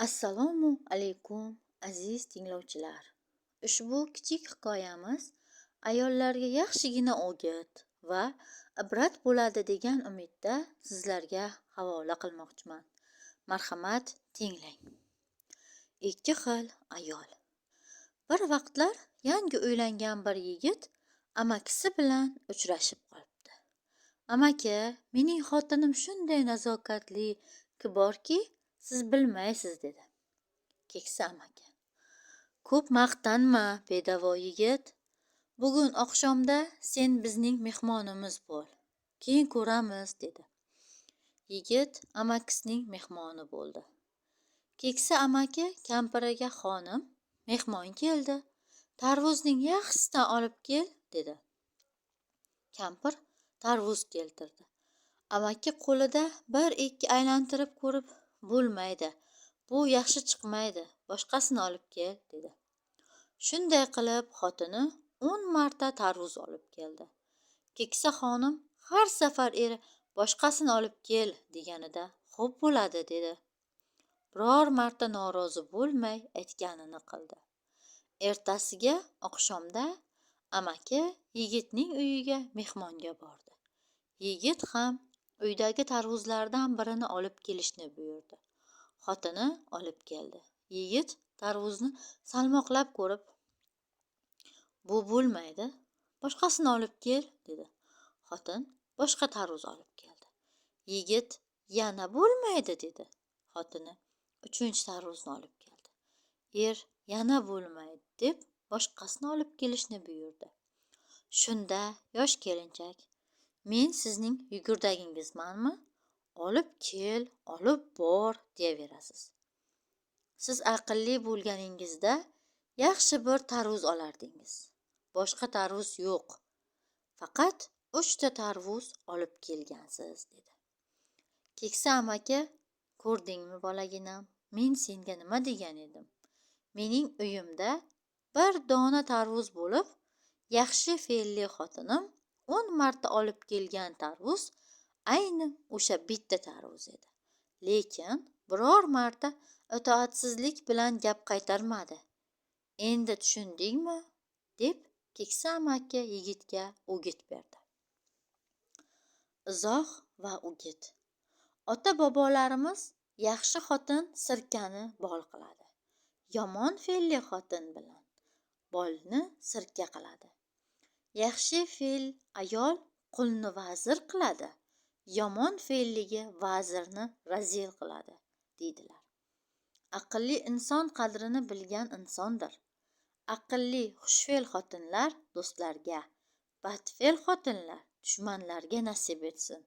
Assalomu alaykum aziz tinglovchilar. Ushbu kichik hikoyamiz ayollarga yaxshigina o'git va ibrat bo'ladi degan umidda sizlarga havola qilmoqchiman. Marhamat, tinglang. Ikki xil ayol. Bir vaqtlar yangi uylangan bir yigit amakisi bilan uchrashib qolibdi. Amaki, mening xotinim shunday nazokatli, kiborki, siz bilmaysiz, dedi. Keksa amaki: ko'p maqtanma, bedavo yigit. Bugun oqshomda sen bizning mehmonimiz bo'l. Keyin ko'ramiz, dedi. Yigit amakisining mehmoni bo'ldi. Keksa amaki kampiriga: xonim, mehmon keldi. Tarvuzning yaxshisidan olib kel, dedi. Kampir tarvuz keltirdi. Amaki qo'lida bir ikki aylantirib ko'rib: bo'lmaydi. Bu yaxshi chiqmaydi, boshqasini olib kel, dedi. Shunday qilib xotini 10 marta tarvuz olib keldi. Keksa xonim har safar eri boshqasini olib kel deganida xo'p bo'ladi, dedi. Biror marta norozi bo'lmay aytganini qildi. Ertasiga oqshomda amaki yigitning uyiga mehmonga bordi. Yigit ham uydagi tarvuzlardan birini olib kelishni buyurdi. Xotini olib keldi. Yigit tarvuzni salmoqlab ko'rib: bu bo'lmaydi, boshqasini olib kel, dedi. Xotin boshqa tarvuz olib keldi. Yigit yana bo'lmaydi, dedi. Xotini 3-tarvuzni olib keldi. Er yana bo'lmaydi deb boshqasini olib kelishni buyurdi. Shunda yosh kelinchak: men sizning yugurdagingizmanmi? Olib kel, olib bor deyaverasiz. Siz aqlli bo'lganingizda yaxshi bir tarvuz olardingiz. Boshqa tarvuz yo'q. Faqat 3 tarvuz olib kelgansiz, dedi. Keksa amaki: ko'rdingmi bolaginam, men senga nima degan edim? Mening uyimda bir dona tarvuz bo'lib, yaxshi fe'lli xotinim 10 marta olib kelgan tarvuz ayni o'sha bitta tarvuz edi. Lekin biror marta itoatsizlik bilan gap qaytarmadi. Endi tushundingmi? Deb keksa amaki yigitga o'git berdi. Izoh va o'git. Ota-bobolarimiz yaxshi xotin sirkani bol qiladi. Yomon fe'lli xotin bilan bolni sirka qiladi. Yaxshi fe'l ayol qulni vazir qiladi. Yomon fe'lligi vazirni razil qiladi, deydilar. Aqlli inson qadrini bilgan insondir. Aqlli, xushfe'l xotinlar do'stlarga, badfe'l xotinlar dushmanlarga nasib etsin.